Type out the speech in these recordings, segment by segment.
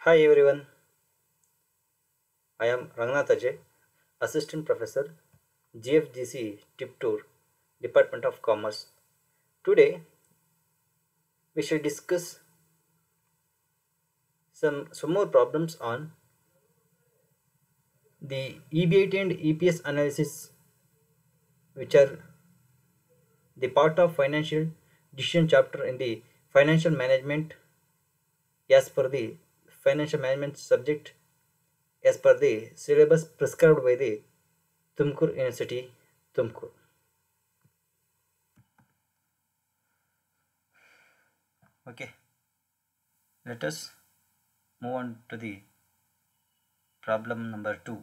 Hi everyone, I am Rangnath Ajay, Assistant Professor, GFGC Tiptoor, Department of Commerce. Today we shall discuss some more problems on the EBIT and EPS analysis, which are the part of financial decision chapter in the financial management as per the financial management subject as per the syllabus prescribed by the Tumkur University, Tumkur. Okay, let us move on to the problem number 2.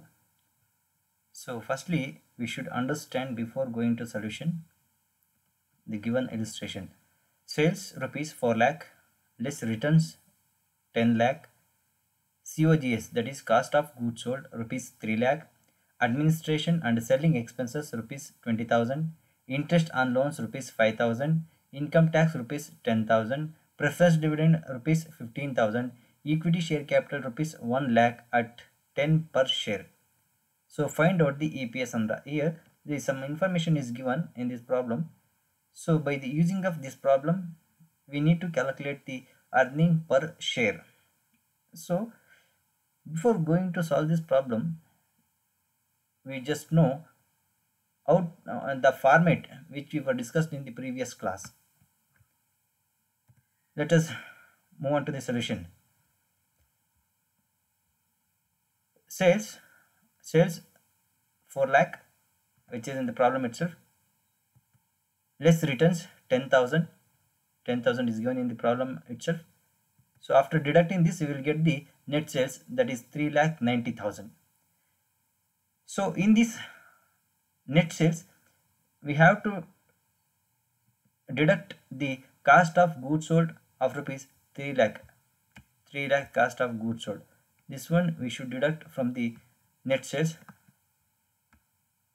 So firstly, we should understand before going to solution the given illustration. Sales rupees 4 lakh less returns 10 lakh, COGS, that is cost of goods sold, rupees 3 lakh, administration and selling expenses rupees 20,000, interest on loans rupees 5,000, income tax rupees 10,000, preference dividend rupees 15,000, equity share capital rupees 1 lakh at 10 per share. So find out the EPS on the here. There is some information is given in this problem. So by the using of this problem, we need to calculate the earning per share. So before going to solve this problem, we just know how the format which we were discussed in the previous class. Let us move on to the solution. Sales 4 lakh, which is in the problem itself, less returns 10,000. 10,000 is given in the problem itself. So after deducting this, we will get the net sales, that is 3,90,000. So in this net sales, we have to deduct the cost of goods sold of rupees 3 lakh. 3 lakh cost of goods sold. This one we should deduct from the net sales.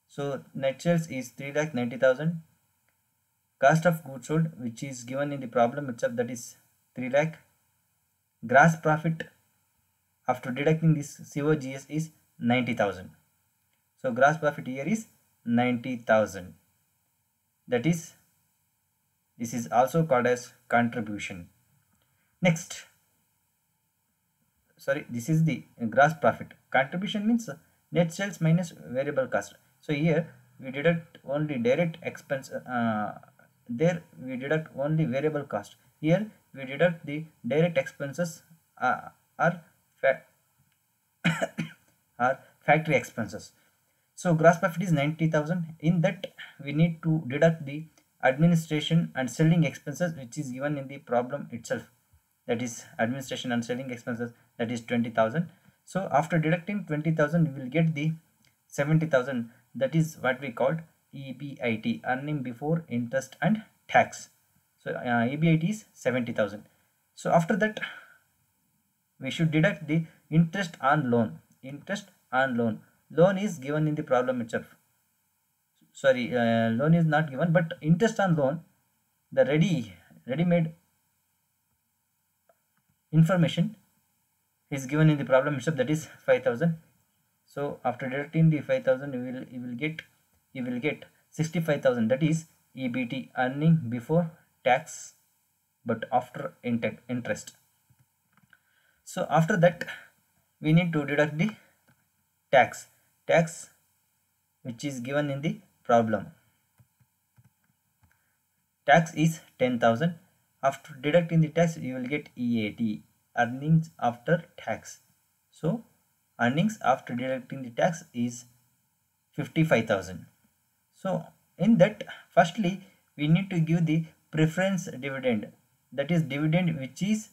So net sales is 3,90,000. Cost of goods sold, which is given in the problem itself, that is 3 lakh. Gross profit after deducting this COGS is 90,000. So gross profit here is 90,000. That is, this is also called as contribution. Next, this is the gross profit. Contribution means net sales minus variable cost. So here we deduct only direct expense. There we deduct only variable cost. Here we deduct the direct expenses or factory expenses. So gross profit is 90,000. In that we need to deduct the administration and selling expenses, which is given in the problem itself. That is administration and selling expenses, that is 20,000. So after deducting 20,000, we will get the 70,000. That is what we called EBIT, earning before interest and tax. So EBIT is 70,000. So after that, we should deduct the interest on loan. Interest on loan. Loan is given in the problem itself. Loan is not given, but interest on loan, the ready-made information is given in the problem itself, that is 5,000. So after deducting the 5,000, you will get 65,000. That is EBT, earning before tax but after interest. So after that, we need to deduct the tax which is given in the problem. Tax is 10,000. After deducting the tax, you will get EAT, earnings after tax. So earnings after deducting the tax is 55,000. So in that, firstly we need to give the preference dividend, that is dividend which is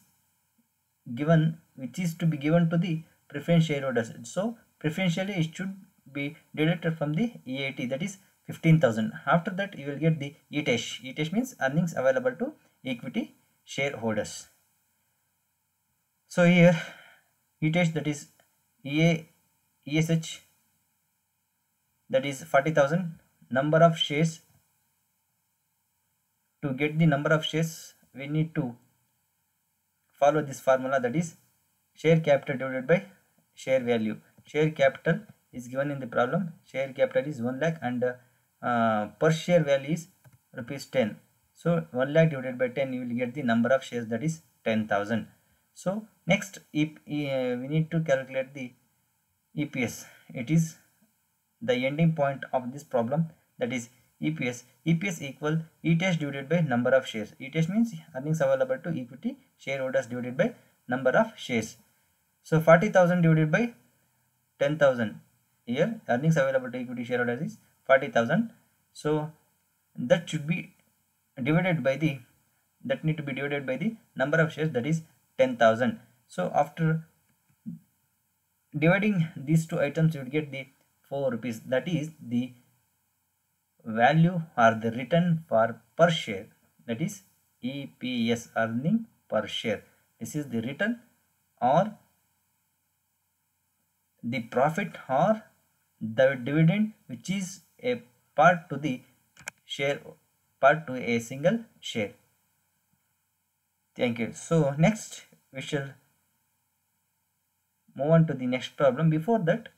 to be given to the preference shareholders. So preferentially it should be deducted from the EAT, that is 15,000. After that, you will get the ETESH. ETESH means earnings available to equity shareholders. So here ETESH, that is ESH, that is 40,000. Number of shares. To get the number of shares, we need to follow this formula, that is share capital divided by share value. Share capital is given in the problem. Share capital is 1 lakh and per share value is rupees 10. So 1 lakh divided by 10, you will get the number of shares, that is 10,000. So next we need to calculate the EPS. It is the ending point of this problem, that is EPS. EPS equal ETS divided by number of shares. ETS means earnings available to equity shareholders divided by number of shares. So 40,000 divided by 10,000. Here earnings available to equity shareholders is 40,000. So that should be divided by the number of shares, that is 10,000. So after dividing these two items, you will get the 4 rupees. That is the value or the return for per share, that is EPS, earning per share. This is the return or the profit or the dividend which is a part to the share, part to a single share. Thank you. So next we shall move on to the next problem. Before that,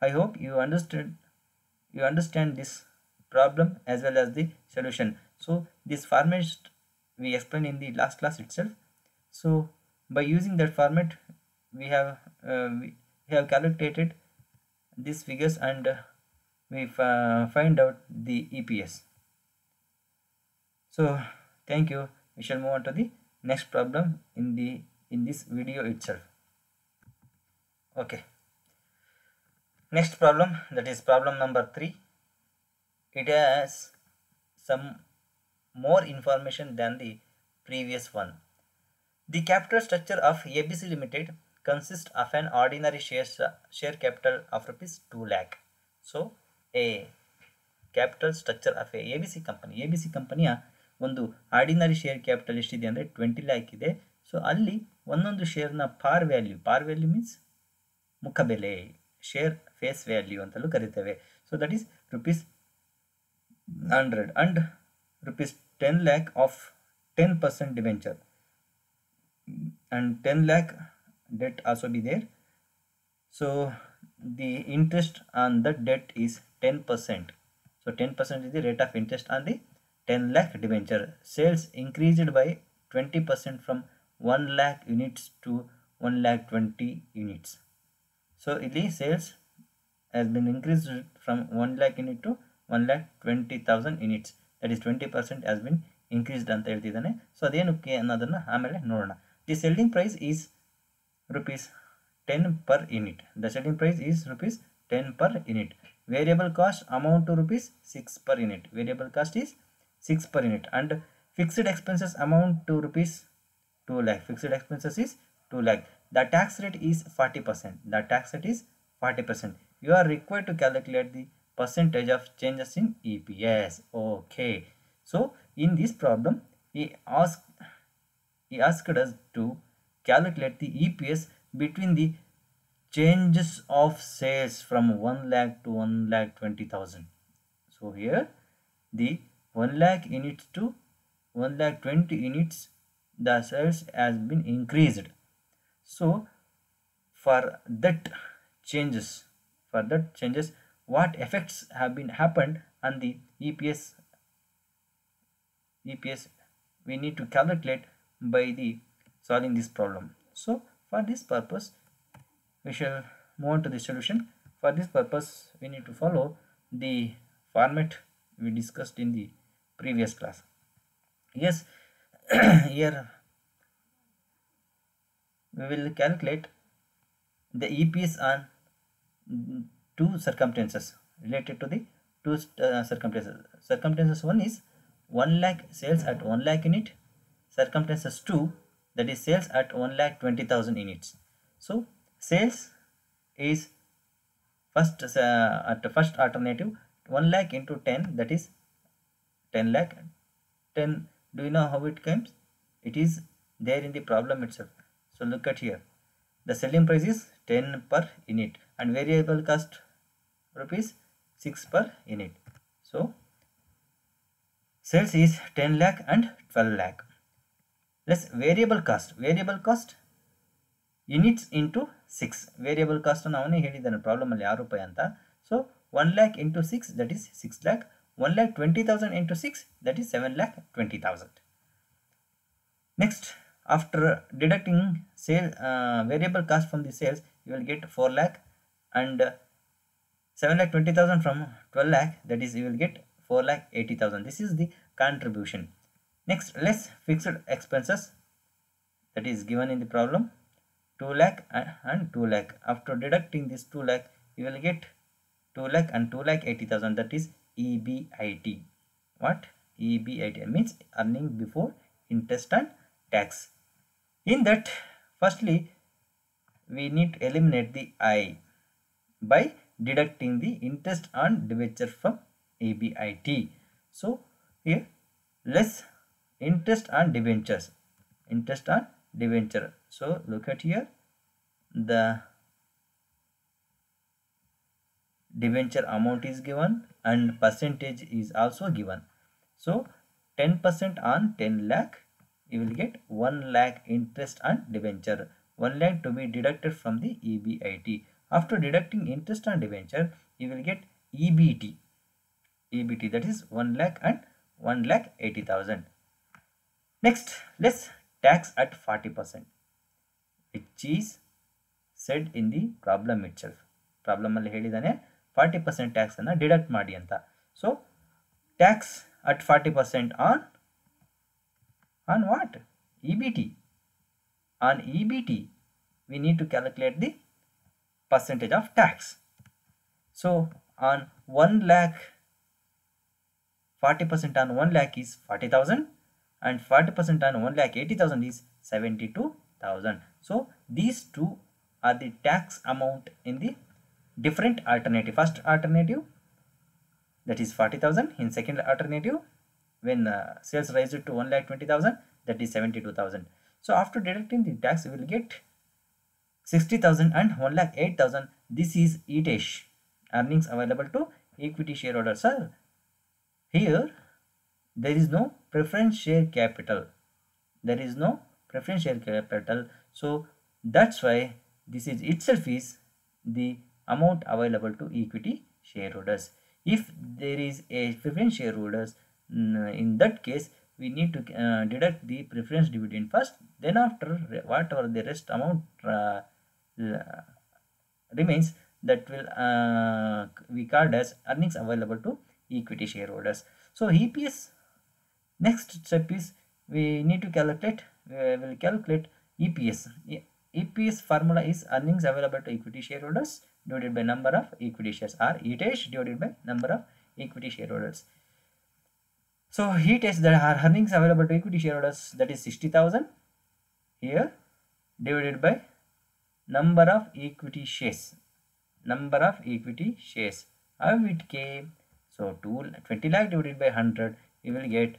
I hope you understand this problem as well as the solution. So this format we explained in the last class itself. So by using that format, we have calculated these figures and we find out the EPS. So thank you. We shall move on to the next problem in this video itself. Okay. Next problem, that is problem number 3. It has some more information than the previous one. The capital structure of ABC Limited consists of an ordinary share capital of rupees 2 lakh. So a capital structure of a ABC company. ABC ಕಂಪನಿಯ ಒಂದು ordinary share capital ಎಷ್ಟಿದೆ ಅಂದರೆ 20 lac ಇದೆ. So ಅಲ್ಲಿ ಒಂದೊಂದು ಶೇರ್ನ par value means ಮುಖಬೆಲೆ, share face value ಅಂತಲೂ ಕರಿತೇವೆ. So that is rupees 100 and rupees 10 lakh of 10% debenture and 10 lakh debt also be there. So the interest on that debt is 10%. So 10% is the rate of interest on the 10 lakh debenture. Sales increased by 20% from 1 lakh units to 1 lakh 20 units. So the sales has been increased from 1 lakh unit to 1,20,000 units. That is 20% has been increased ಅಂತ ಹೇಳ್ತಿದ್ದಾನೆ. So ಅದೇನಕ್ಕೆ ಅನ್ನೋದನ್ನ ಆಮೇಲೆ ನೋಡೋಣ. The selling price is rupees 10 per unit. The selling price is rupees 10 per unit. Variable cost amount to rupees 6 per unit. Variable cost is 6 per unit and fixed expenses amount to rupees 2 lakh. Fixed expenses is 2 lakh. The tax rate is 40%. The tax rate is 40%. You are required to calculate the percentage of changes in EPS. Okay. So in this problem, he asked us to calculate the EPS between the changes of sales from 1 lakh to 1,20,000. So here the 1 lakh units to 1,20,000 units, the sales has been increased. So for that changes, what effects have been happened on the EPS we need to calculate by the solving this problem. So for this purpose we shall move on to the solution. For this purpose we need to follow the format we discussed in the previous class. Yes, here we will calculate the EPS on two circumstances, related to the two circumstances. One is 1 lakh sales at 1 lakh unit. Circumstances 2, that is sales at 1,20,000 units. So sales is first at the first alternative 1 lakh into 10, that is 10 lakh. 10, do you know how it comes? It is there in the problem itself. So look at here, the selling price is 10 per unit and variable cost rupees 6 per unit. So sales is 10 lakh and 12 lakh. Less variable cost units into 6 variable cost ಅವನೇ ಹೇಳಿದ್ದಾನೆ ಪ್ರಾಬ್ಲಮಲ್ಲಿ 6 ರೂಪಾಯಿ ಅಂತ. So 1 lakh into 6 that is 6 lakh. 1,20,000 into 6 that is 7,20,000. Next, after deducting variable cost from the sales, you will get 4 lakh, and 7,20,000 from 12 lakh, that is you will get 4,80,000. This is the contribution. Next, less fixed expenses, that is given in the problem, 2 lakh and 2 lakh. After deducting this 2 lakh, you will get 2 lakh and 2,80,000, that is EBIT. What? EBIT means earning before interest and tax. In that, firstly, we need to eliminate the I by deducting the interest on debenture from EBIT. So here, less interest on debentures. Interest on debenture. So look at here, the debenture amount is given and percentage is also given. So 10% on 10 lakh, you will get 1 lakh interest on debenture. 1 lakh to be deducted from the EBIT. After deducting interest on debenture, you will get EBT. EBT, that is 1 lakh and 1,80,000. Next, less tax at 40%, which is said in the problem itself. Problem alli helidane 40% tax anna deduct ಮಾಡಿ ಅಂತ. So tax at 40% on what? EBT. On EBT, we need to calculate the percentage of tax. So on 1 lakh, 40% on 1 lakh is 40,000, and 40% on 1,80,000 is 72,000. So these two are the tax amount in the different alternative. First alternative, that is 40,000. In second alternative, when sales rise to 1,20,000, that is 72,000. So after deducting the tax, you will get 60,000 and 1,08,000. This is ETH, earnings available to equity shareholders. Sir, here there is no preference share capital. There is no preference share capital. So that's why this is itself is the amount available to equity shareholders. If there is a preference shareholders, in that case we need to deduct the preference dividend first, then after whatever the rest amount remains, that will be called as earnings available to equity shareholders. So EPS, next step is we need to calculate, we will calculate EPS. EPS formula is earnings available to equity shareholders divided by number of equity shares, or ETH divided by number of equity shareholders. So ETH, that are earnings available to equity shareholders, that is 60,000 here, divided by number of equity shares. Number of equity shares, how it came? So 20 lakh divided by 100, you will get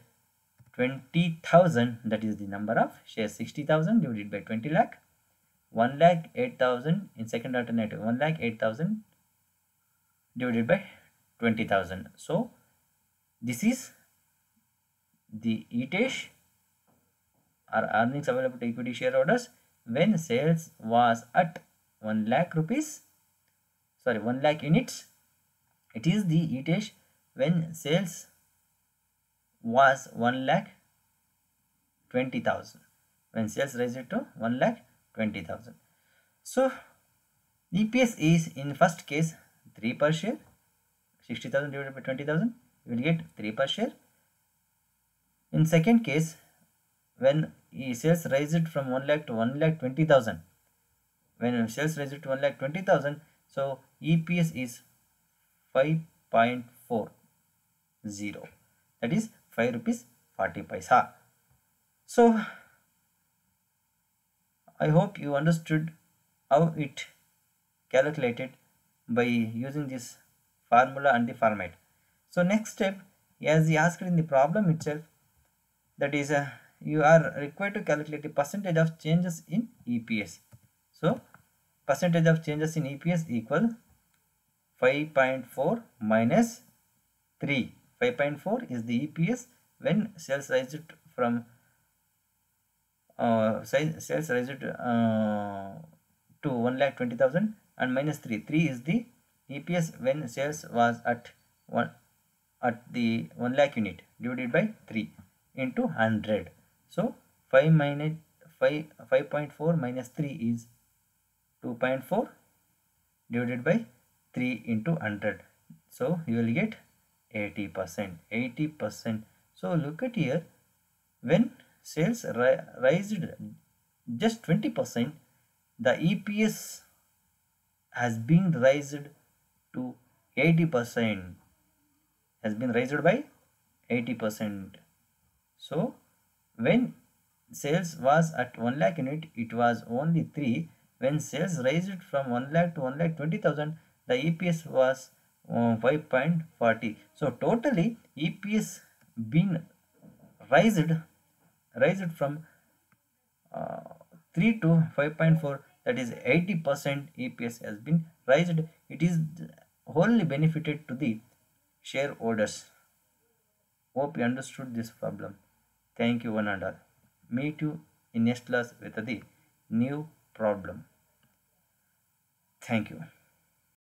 20,000, that is the number of shares. 60,000 divided by 20 lakh, 1,08,000 in second alternative, 1,08,000 divided by 20,000. So this is the ETH, or earnings available to equity shareholders, when sales was at 1 lakh rupees, sorry 1 lakh units. It is the ETH when sales was 1,20,000, when sales raised to 1,20,000. So EPS is in first case 3 per share. 60,000 divided by 20,000, you will get 3 per share. In second case, when sales raised from 1 lakh to 1,20,000, when sales raised to 1,20,000, so EPS is 5.40, that is 5 rupees 40 paisa. So I hope you understood how it calculated by using this formula and the format. So next step, as he asked in the problem itself, that is you are required to calculate the percentage of changes in EPS. So percentage of changes in EPS equal 5.4 minus 3. 5.4 is the EPS when sales raised from sales raised to 1,20,000 and minus 3. 3 is the EPS when sales was at the 1 lakh unit divided by 3 into 100. So 5.4 minus 3 is 2.4 divided by 3 into 100. So you will get 80%. 80%. So look at here, when sales raised just 20%, the EPS has been raised to 80%, has been raised by 80%. So when sales was at 1 lakh unit, it was only 3. When sales raised from 1 lakh to 1,20,000, the EPS was 5.40. So totally EPS been raised from 3 to 5.4, that is 80% EPS has been raised. It is wholly benefited to the shareholders. Hope you understood this problem. Thank you one and all. Meet you in next class with the new problem. Thank you.